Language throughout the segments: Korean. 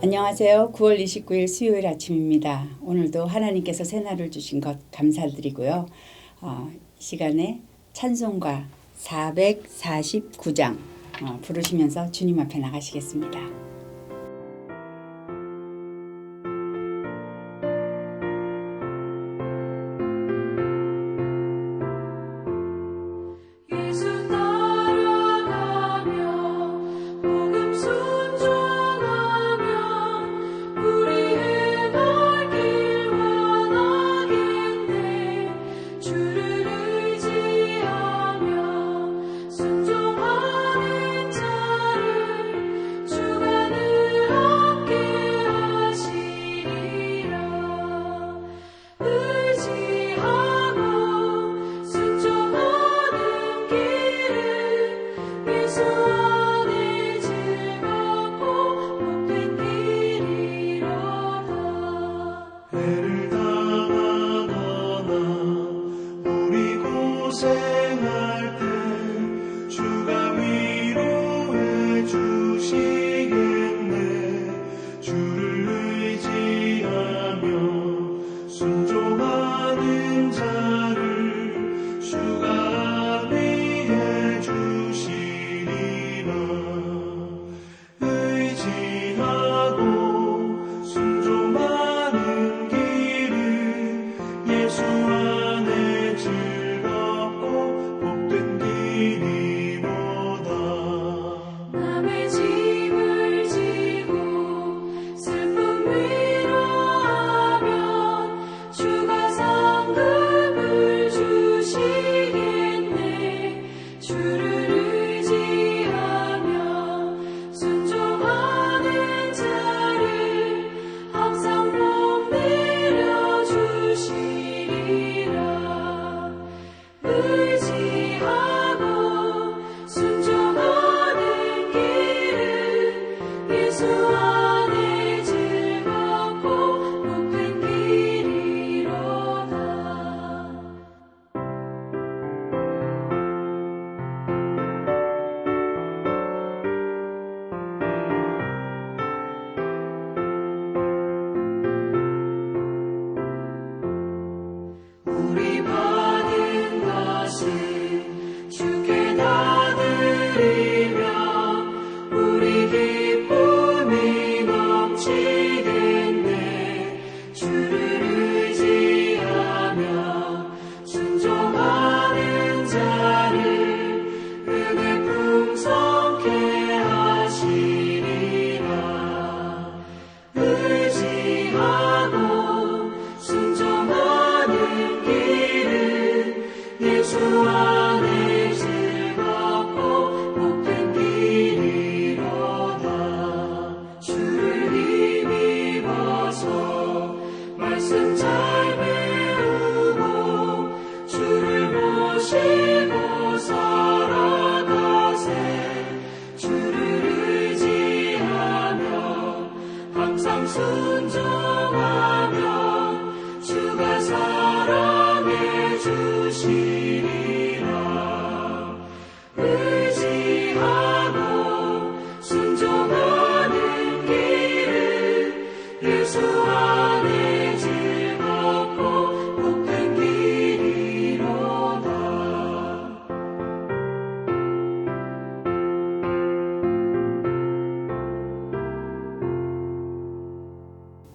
안녕하세요. 9월 29일 수요일 아침입니다. 오늘도 하나님께서 새날을 주신 것 감사드리고요. 이 시간에 찬송가 449장 부르시면서 주님 앞에 나가시겠습니다.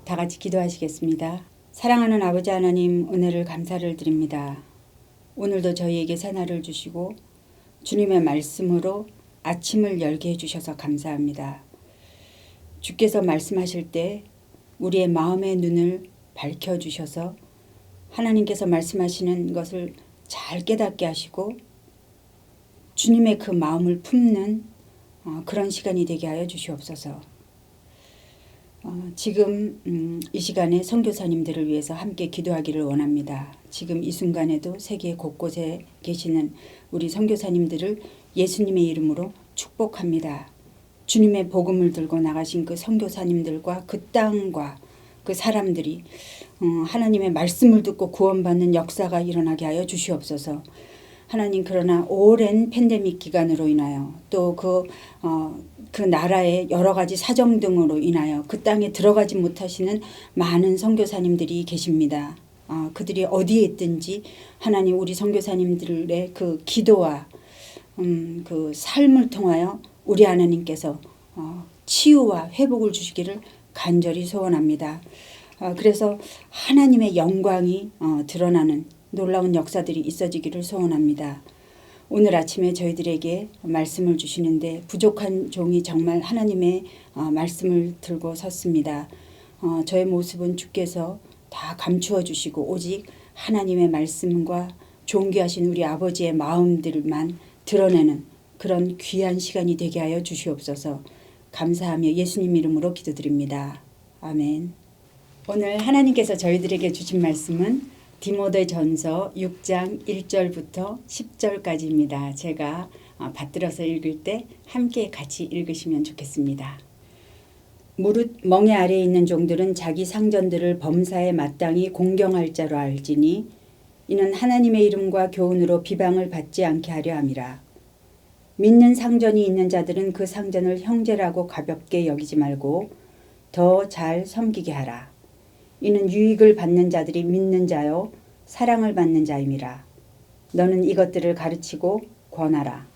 다 같이 기도하시겠습니다. 사랑하는 아버지 하나님, 은혜를 감사를 드립니다. 오늘도 저희에게 새날을 주시고 주님의 말씀으로 아침을 열게 해주셔서 감사합니다. 주께서 말씀하실 때 우리의 마음의 눈을 밝혀주셔서 하나님께서 말씀하시는 것을 잘 깨닫게 하시고 주님의 그 마음을 품는 그런 시간이 되게 하여 주시옵소서. 지금 이 시간에 선교사님들을 위해서 함께 기도하기를 원합니다. 지금 이 순간에도 세계 곳곳에 계시는 우리 선교사님들을 예수님의 이름으로 축복합니다. 주님의 복음을 들고 나가신 그 선교사님들과 그 땅과 그 사람들이 하나님의 말씀을 듣고 구원받는 역사가 일어나게 하여 주시옵소서. 하나님, 그러나 오랜 팬데믹 기간으로 인하여 또 그 그 나라의 여러 가지 사정 등으로 인하여 그 땅에 들어가지 못하시는 많은 선교사님들이 계십니다. 그들이 어디에 있든지 하나님 우리 선교사님들의 그 기도와 그 삶을 통하여 우리 하나님께서 치유와 회복을 주시기를 간절히 소원합니다. 그래서 하나님의 영광이 드러나는 놀라운 역사들이 있어지기를 소원합니다. 오늘 아침에 저희들에게 말씀을 주시는데 부족한 종이 정말 하나님의 말씀을 들고 섰습니다. 저의 모습은 주께서 다 감추어 주시고 오직 하나님의 말씀과 존귀하신 우리 아버지의 마음들만 드러내는 그런 귀한 시간이 되게 하여 주시옵소서. 감사하며 예수님 이름으로 기도드립니다. 아멘. 오늘 하나님께서 저희들에게 주신 말씀은 디모데전서 6장 1절부터 10절까지입니다. 제가 받들어서 읽을 때 함께 같이 읽으시면 좋겠습니다. 무릇 멍에 아래에 있는 종들은 자기 상전들을 범사에 마땅히 공경할 자로 알지니 이는 하나님의 이름과 교훈으로 비방을 받지 않게 하려 함이라. 믿는 상전이 있는 자들은 그 상전을 형제라고 가볍게 여기지 말고 더 잘 섬기게 하라. 이는 유익을 받는 자들이 믿는 자요 사랑을 받는 자임이라. 너는 이것들을 가르치고 권하라.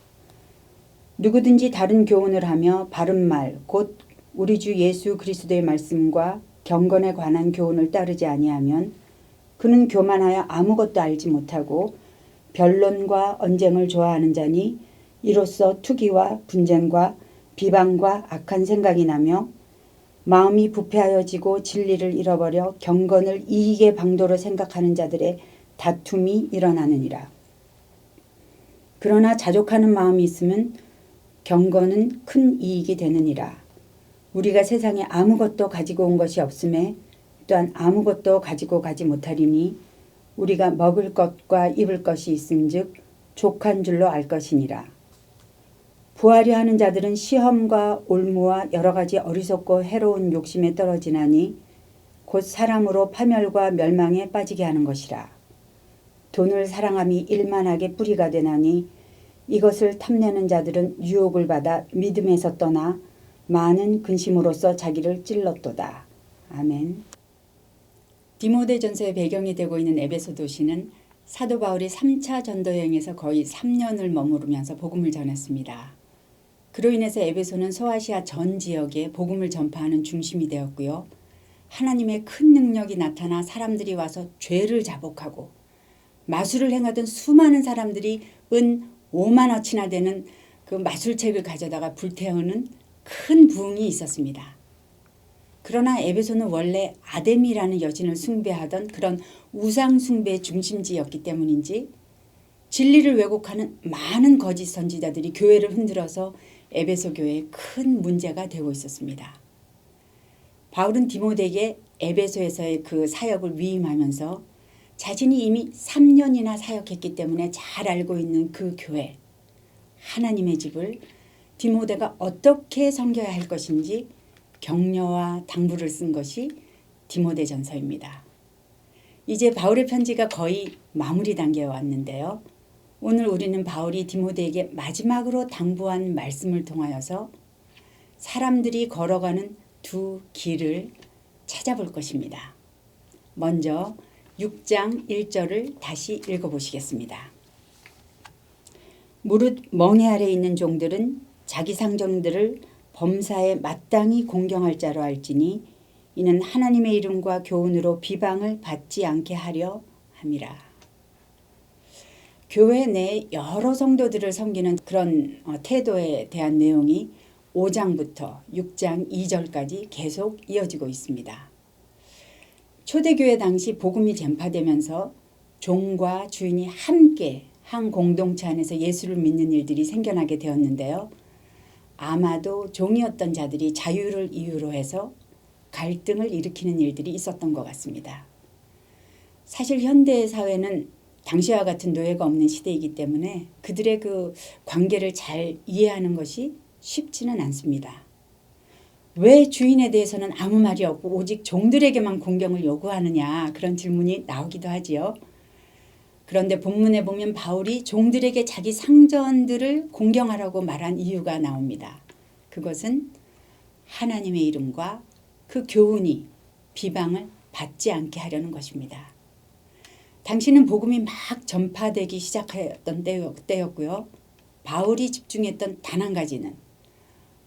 누구든지 다른 교훈을 하며 바른 말 곧 우리 주 예수 그리스도의 말씀과 경건에 관한 교훈을 따르지 아니하면 그는 교만하여 아무것도 알지 못하고 변론과 언쟁을 좋아하는 자니 이로써 투기와 분쟁과 비방과 악한 생각이 나며 마음이 부패하여지고 진리를 잃어버려 경건을 이익의 방도로 생각하는 자들의 다툼이 일어나느니라. 그러나 자족하는 마음이 있으면 경건은 큰 이익이 되느니라. 우리가 세상에 아무것도 가지고 온 것이 없음에 또한 아무것도 가지고 가지 못하리니 우리가 먹을 것과 입을 것이 있은즉 족한 줄로 알 것이니라. 부하려 하는 자들은 시험과 올무와 여러 가지 어리석고 해로운 욕심에 떨어지나니 곧 사람으로 파멸과 멸망에 빠지게 하는 것이라. 돈을 사랑함이 일만하게 뿌리가 되나니 이것을 탐내는 자들은 유혹을 받아 믿음에서 떠나 많은 근심으로써 자기를 찔렀도다. 아멘. 디모데전서의 배경이 되고 있는 에베소 도시는 사도 바울이 3차 전도 여행에서 거의 3년을 머무르면서 복음을 전했습니다. 그로 인해서 에베소는 소아시아 전 지역에 복음을 전파하는 중심이 되었고요. 하나님의 큰 능력이 나타나 사람들이 와서 죄를 자복하고 마술을 행하던 수많은 사람들이 은 5만어치나 되는 그 마술책을 가져다가 불태우는 큰 부흥이 있었습니다. 그러나 에베소는 원래 아데미라는 여신을 숭배하던 그런 우상 숭배의 중심지였기 때문인지 진리를 왜곡하는 많은 거짓 선지자들이 교회를 흔들어서 에베소 교회에 큰 문제가 되고 있었습니다. 바울은 디모데에게 에베소에서의 그 사역을 위임하면서 자신이 이미 3년이나 사역했기 때문에 잘 알고 있는 그 교회, 하나님의 집을 디모데가 어떻게 섬겨야 할 것인지 격려와 당부를 쓴 것이 디모데전서입니다. 이제 바울의 편지가 거의 마무리 단계에 왔는데요. 오늘 우리는 바울이 디모데에게 마지막으로 당부한 말씀을 통하여서 사람들이 걸어가는 두 길을 찾아볼 것입니다. 먼저 6장 1절을 다시 읽어보시겠습니다. 무릇 멍에 아래 있는 종들은 자기 상전들을 범사에 마땅히 공경할 자로 알지니 이는 하나님의 이름과 교훈으로 비방을 받지 않게 하려 함이라. 교회 내 여러 성도들을 섬기는 그런 태도에 대한 내용이 5장부터 6장 2절까지 계속 이어지고 있습니다. 초대교회 당시 복음이 전파되면서 종과 주인이 함께 한 공동체 안에서 예수를 믿는 일들이 생겨나게 되었는데요. 아마도 종이었던 자들이 자유를 이유로 해서 갈등을 일으키는 일들이 있었던 것 같습니다. 사실 현대 사회는 당시와 같은 노예가 없는 시대이기 때문에 그들의 그 관계를 잘 이해하는 것이 쉽지는 않습니다. 왜 주인에 대해서는 아무 말이 없고 오직 종들에게만 공경을 요구하느냐, 그런 질문이 나오기도 하지요. 그런데 본문에 보면 바울이 종들에게 자기 상전들을 공경하라고 말한 이유가 나옵니다. 그것은 하나님의 이름과 그 교훈이 비방을 받지 않게 하려는 것입니다. 당시는 복음이 막 전파되기 시작했던 때였고요. 바울이 집중했던 단 한 가지는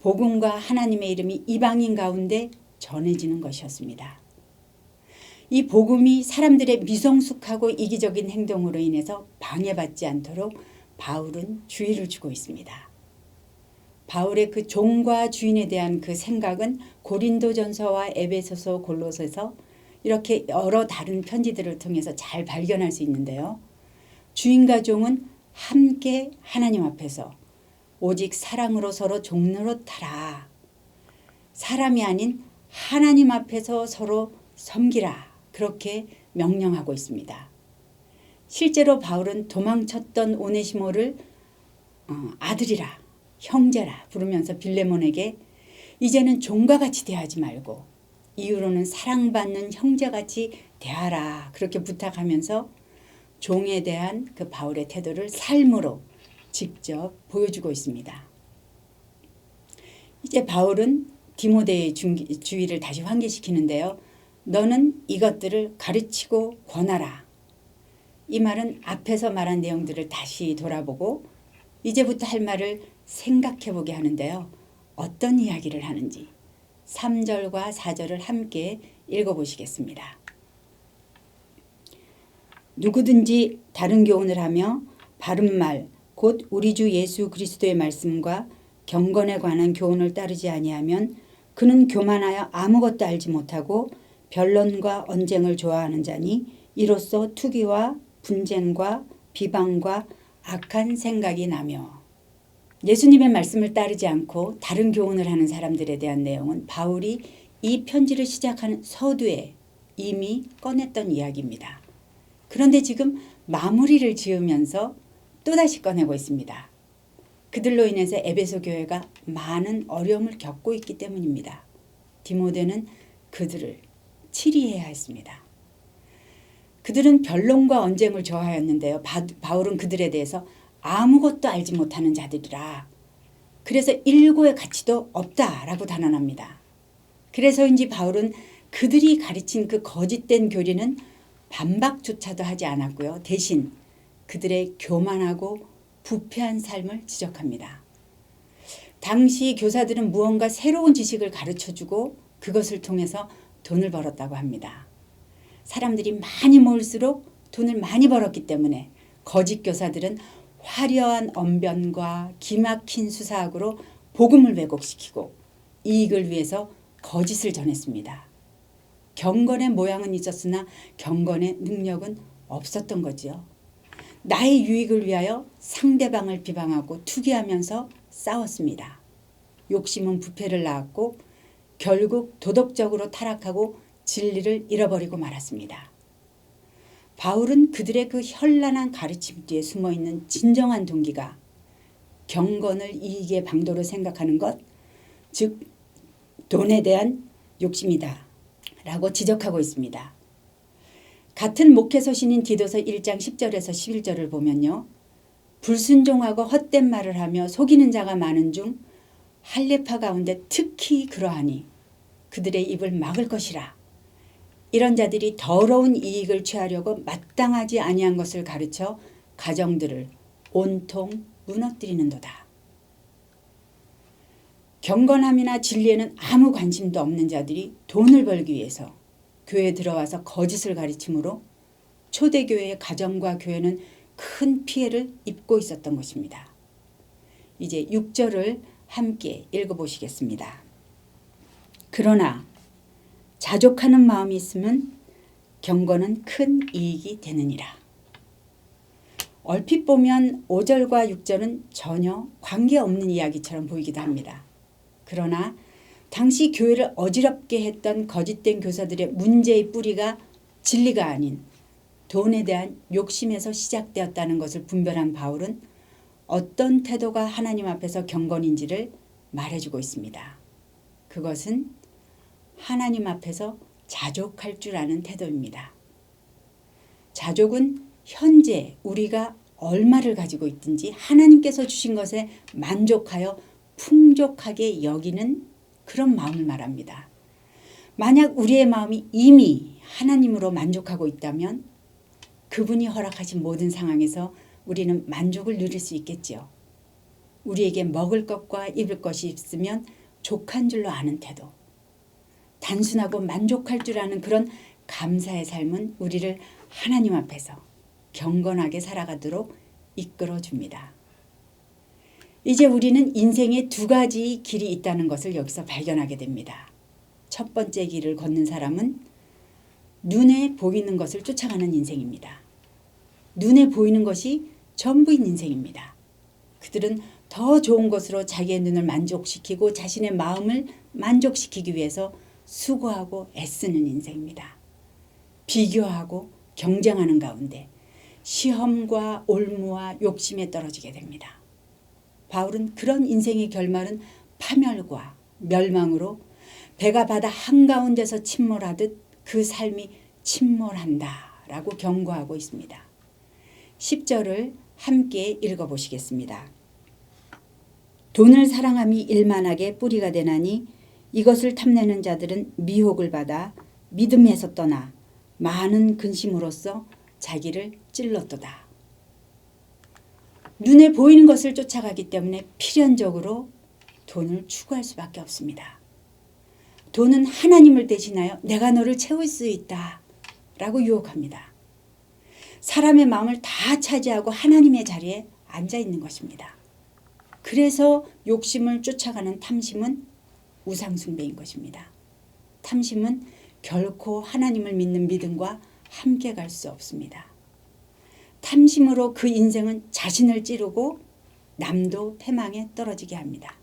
복음과 하나님의 이름이 이방인 가운데 전해지는 것이었습니다. 이 복음이 사람들의 미성숙하고 이기적인 행동으로 인해서 방해받지 않도록 바울은 주의를 주고 있습니다. 바울의 그 종과 주인에 대한 그 생각은 고린도전서와 에베소서, 골로새서 이렇게 여러 다른 편지들을 통해서 잘 발견할 수 있는데요. 주인과 종은 함께 하나님 앞에서 오직 사랑으로 서로 종노릇하라. 사람이 아닌 하나님 앞에서 서로 섬기라. 그렇게 명령하고 있습니다. 실제로 바울은 도망쳤던 오네시모를 아들이라, 형제라 부르면서 빌레몬에게 이제는 종과 같이 대하지 말고 이후로는 사랑받는 형제같이 대하라. 그렇게 부탁하면서 종에 대한 그 바울의 태도를 삶으로 직접 보여주고 있습니다. 이제 바울은 디모데의 주의를 다시 환기시키는데요. 너는 이것들을 가르치고 권하라. 이 말은 앞에서 말한 내용들을 다시 돌아보고 이제부터 할 말을 생각해보게 하는데요. 어떤 이야기를 하는지 3절과 4절을 함께 읽어보시겠습니다. 누구든지 다른 교훈을 하며 바른 말, 곧 우리 주 예수 그리스도의 말씀과 경건에 관한 교훈을 따르지 아니하면 그는 교만하여 아무것도 알지 못하고 변론과 언쟁을 좋아하는 자니 이로써 투기와 분쟁과 비방과 악한 생각이 나며 예수님의 말씀을 따르지 않고 다른 교훈을 하는 사람들에 대한 내용은 바울이 이 편지를 시작하는 서두에 이미 꺼냈던 이야기입니다. 그런데 지금 마무리를 지으면서 또다시 꺼내고 있습니다. 그들로 인해서 에베소 교회가 많은 어려움을 겪고 있기 때문입니다. 디모데는 그들을 치리해야 했습니다. 그들은 변론과 언쟁을 좋아하였는데요. 바울은 그들에 대해서 아무것도 알지 못하는 자들이라. 그래서 일고의 가치도 없다라고 단언합니다. 그래서인지 바울은 그들이 가르친 그 거짓된 교리는 반박조차도 하지 않았고요. 대신 그들의 교만하고 부패한 삶을 지적합니다. 당시 교사들은 무언가 새로운 지식을 가르쳐주고 그것을 통해서 돈을 벌었다고 합니다. 사람들이 많이 모일수록 돈을 많이 벌었기 때문에 거짓 교사들은 화려한 언변과 기막힌 수사학으로 복음을 왜곡시키고 이익을 위해서 거짓을 전했습니다. 경건의 모양은 있었으나 경건의 능력은 없었던 거지요. 나의 유익을 위하여 상대방을 비방하고 투기하면서 싸웠습니다. 욕심은 부패를 낳았고 결국 도덕적으로 타락하고 진리를 잃어버리고 말았습니다. 바울은 그들의 그 현란한 가르침 뒤에 숨어있는 진정한 동기가 경건을 이익의 방도로 생각하는 것, 즉 돈에 대한 욕심이다 라고 지적하고 있습니다. 같은 목회서신인 디도서 1장 10절에서 11절을 보면요. 불순종하고 헛된 말을 하며 속이는 자가 많은 중 할례파 가운데 특히 그러하니 그들의 입을 막을 것이라. 이런 자들이 더러운 이익을 취하려고 마땅하지 아니한 것을 가르쳐 가정들을 온통 무너뜨리는도다. 경건함이나 진리에는 아무 관심도 없는 자들이 돈을 벌기 위해서 교회에 들어와서 거짓을 가르침으로 초대교회의 가정과 교회는 큰 피해를 입고 있었던 것입니다. 이제 6절을 함께 읽어보시겠습니다. 그러나 자족하는 마음이 있으면 경건은 큰 이익이 되느니라. 얼핏 보면 5절과 6절은 전혀 관계없는 이야기처럼 보이기도 합니다. 그러나 당시 교회를 어지럽게 했던 거짓된 교사들의 문제의 뿌리가 진리가 아닌 돈에 대한 욕심에서 시작되었다는 것을 분별한 바울은 어떤 태도가 하나님 앞에서 경건인지를 말해주고 있습니다. 그것은 하나님 앞에서 자족할 줄 아는 태도입니다. 자족은 현재 우리가 얼마를 가지고 있든지 하나님께서 주신 것에 만족하여 풍족하게 여기는 그런 마음을 말합니다. 만약 우리의 마음이 이미 하나님으로 만족하고 있다면 그분이 허락하신 모든 상황에서 우리는 만족을 누릴 수 있겠지요. 우리에게 먹을 것과 입을 것이 있으면 족한 줄로 아는 태도. 단순하고 만족할 줄 아는 그런 감사의 삶은 우리를 하나님 앞에서 경건하게 살아가도록 이끌어줍니다. 이제 우리는 인생에 두 가지 길이 있다는 것을 여기서 발견하게 됩니다. 첫 번째 길을 걷는 사람은 눈에 보이는 것을 쫓아가는 인생입니다. 눈에 보이는 것이 전부인 인생입니다. 그들은 더 좋은 것으로 자기의 눈을 만족시키고 자신의 마음을 만족시키기 위해서 수고하고 애쓰는 인생입니다. 비교하고 경쟁하는 가운데 시험과 올무와 욕심에 떨어지게 됩니다. 바울은 그런 인생의 결말은 파멸과 멸망으로 배가 바다 한가운데서 침몰하듯 그 삶이 침몰한다 라고 경고하고 있습니다. 10절을 함께 읽어보시겠습니다. 돈을 사랑함이 일만하게 뿌리가 되나니 이것을 탐내는 자들은 미혹을 받아 믿음에서 떠나 많은 근심으로써 자기를 찔렀도다. 눈에 보이는 것을 쫓아가기 때문에 필연적으로 돈을 추구할 수밖에 없습니다. 돈은 하나님을 대신하여 내가 너를 채울 수 있다 라고 유혹합니다. 사람의 마음을 다 차지하고 하나님의 자리에 앉아 있는 것입니다. 그래서 욕심을 쫓아가는 탐심은 우상숭배인 것입니다. 탐심은 결코 하나님을 믿는 믿음과 함께 갈 수 없습니다. 탐심으로 그 인생은 자신을 찌르고 남도 패망에 떨어지게 합니다.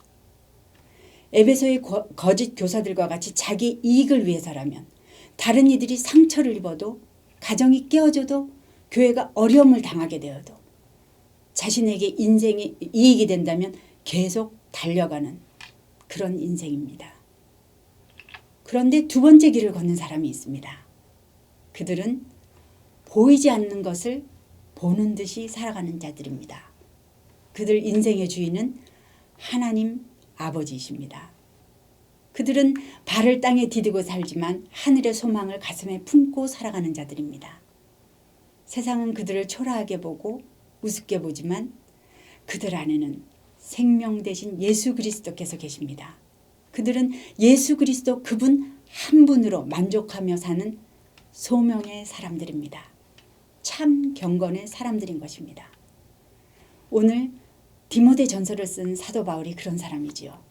에베소의 거짓 교사들과 같이 자기 이익을 위해서라면 다른 이들이 상처를 입어도 가정이 깨어져도 교회가 어려움을 당하게 되어도 자신에게 인생이 이익이 된다면 계속 달려가는 그런 인생입니다. 그런데 두 번째 길을 걷는 사람이 있습니다. 그들은 보이지 않는 것을 보는 듯이 살아가는 자들입니다. 그들 인생의 주인은 하나님 아버지이십니다. 그들은 발을 땅에 디디고 살지만 하늘의 소망을 가슴에 품고 살아가는 자들입니다. 세상은 그들을 초라하게 보고 우습게 보지만 그들 안에는 생명 대신 예수 그리스도께서 계십니다. 그들은 예수 그리스도 그분 한 분으로 만족하며 사는 소명의 사람들입니다. 참 경건의 사람들인 것입니다. 오늘 디모데 전서를 쓴 사도 바울이 그런 사람이지요.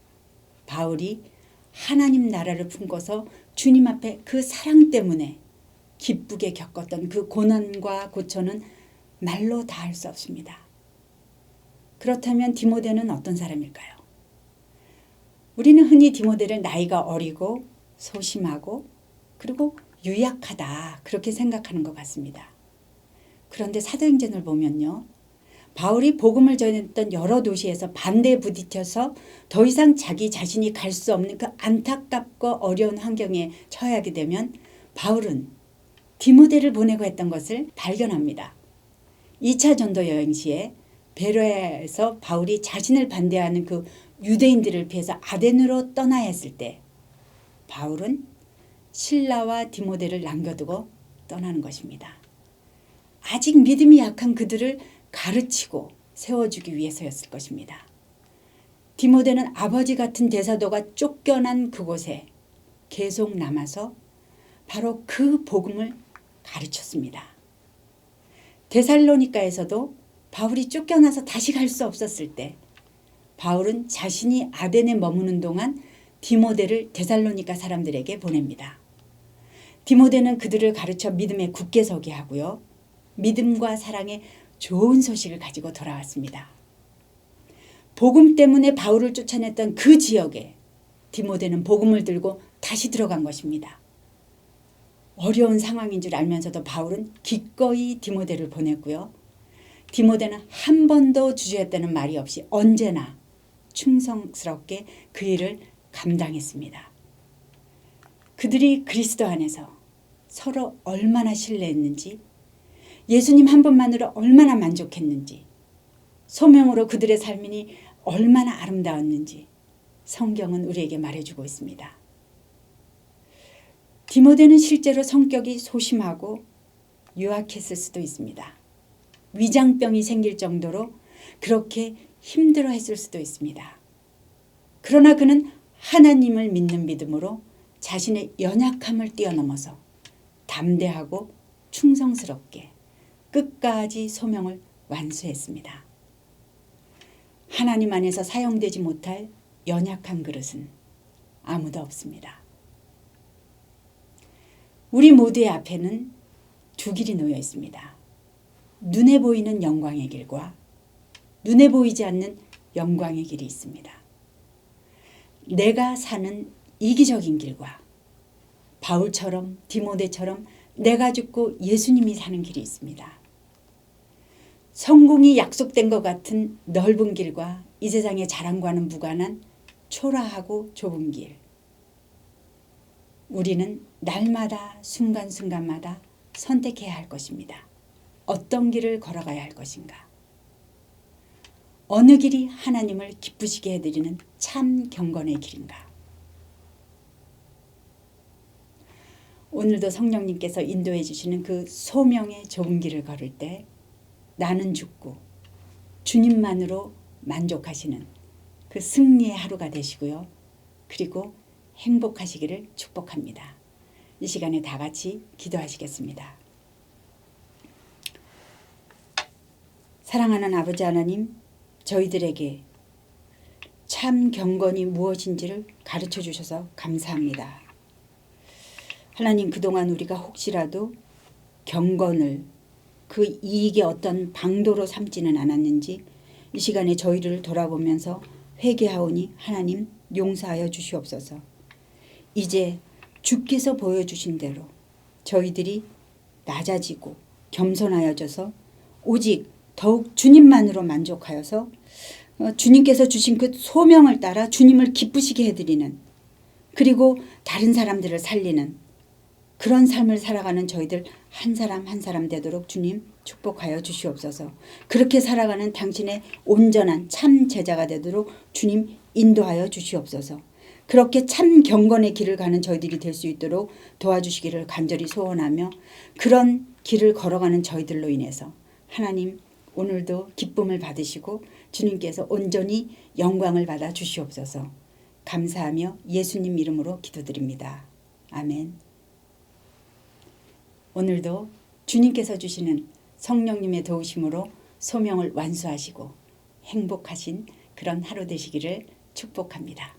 바울이 하나님 나라를 품고서 주님 앞에 그 사랑 때문에 기쁘게 겪었던 그 고난과 고초는 말로 다 할 수 없습니다. 그렇다면 디모데는 어떤 사람일까요? 우리는 흔히 디모데를 나이가 어리고 소심하고 그리고 유약하다 그렇게 생각하는 것 같습니다. 그런데 사도행전을 보면요. 바울이 복음을 전했던 여러 도시에서 반대에 부딪혀서 더 이상 자기 자신이 갈 수 없는 그 안타깝고 어려운 환경에 처하게 되면 바울은 디모데를 보내고 했던 것을 발견합니다. 2차 전도 여행 시에 베로야에서 바울이 자신을 반대하는 그 유대인들을 피해서 아덴으로 떠나야 했을 때 바울은 실라와 디모데를 남겨두고 떠나는 것입니다. 아직 믿음이 약한 그들을 가르치고 세워주기 위해서였을 것입니다. 디모데는 아버지 같은 대사도가 쫓겨난 그곳에 계속 남아서 바로 그 복음을 가르쳤습니다. 데살로니가에서도 바울이 쫓겨나서 다시 갈 수 없었을 때 바울은 자신이 아덴에 머무는 동안 디모데를 데살로니가 사람들에게 보냅니다. 디모데는 그들을 가르쳐 믿음에 굳게 서게 하고요. 믿음과 사랑의 좋은 소식을 가지고 돌아왔습니다. 복음 때문에 바울을 쫓아냈던 그 지역에 디모데는 복음을 들고 다시 들어간 것입니다. 어려운 상황인 줄 알면서도 바울은 기꺼이 디모데를 보냈고요. 디모데는 한 번도 주저했다는 말이 없이 언제나 충성스럽게 그 일을 감당했습니다. 그들이 그리스도 안에서 서로 얼마나 신뢰했는지 예수님 한 분만으로 얼마나 만족했는지 소명으로 그들의 삶이 얼마나 아름다웠는지 성경은 우리에게 말해주고 있습니다. 디모데는 실제로 성격이 소심하고 유약했을 수도 있습니다. 위장병이 생길 정도로 그렇게 힘들어했을 수도 있습니다. 그러나 그는 하나님을 믿는 믿음으로 자신의 연약함을 뛰어넘어서 담대하고 충성스럽게 끝까지 소명을 완수했습니다. 하나님 안에서 사용되지 못할 연약한 그릇은 아무도 없습니다. 우리 모두의 앞에는 두 길이 놓여 있습니다. 눈에 보이는 영광의 길과 눈에 보이지 않는 영광의 길이 있습니다. 내가 사는 이기적인 길과 바울처럼 디모데처럼 내가 죽고 예수님이 사는 길이 있습니다. 성공이 약속된 것 같은 넓은 길과 이 세상의 자랑과는 무관한 초라하고 좁은 길. 우리는 날마다 순간순간마다 선택해야 할 것입니다. 어떤 길을 걸어가야 할 것인가? 어느 길이 하나님을 기쁘시게 해드리는 참 경건의 길인가? 오늘도 성령님께서 인도해 주시는 그 소명의 좁은 길을 걸을 때 나는 죽고 주님만으로 만족하시는 그 승리의 하루가 되시고요. 그리고 행복하시기를 축복합니다. 이 시간에 다 같이 기도하시겠습니다. 사랑하는 아버지 하나님, 저희들에게 참 경건이 무엇인지를 가르쳐 주셔서 감사합니다. 하나님, 그동안 우리가 혹시라도 경건을 그 이익의 어떤 방도로 삼지는 않았는지 이 시간에 저희를 돌아보면서 회개하오니 하나님 용서하여 주시옵소서. 이제 주께서 보여주신 대로 저희들이 낮아지고 겸손하여져서 오직 더욱 주님만으로 만족하여서 주님께서 주신 그 소명을 따라 주님을 기쁘시게 해드리는, 그리고 다른 사람들을 살리는 그런 삶을 살아가는 저희들 한 사람 한 사람 되도록 주님 축복하여 주시옵소서. 그렇게 살아가는 당신의 온전한 참 제자가 되도록 주님 인도하여 주시옵소서. 그렇게 참 경건의 길을 가는 저희들이 될 수 있도록 도와주시기를 간절히 소원하며, 그런 길을 걸어가는 저희들로 인해서 하나님 오늘도 기쁨을 받으시고 주님께서 온전히 영광을 받아 주시옵소서. 감사하며 예수님 이름으로 기도드립니다. 아멘. 오늘도 주님께서 주시는 성령님의 도우심으로 소명을 완수하시고 행복하신 그런 하루 되시기를 축복합니다.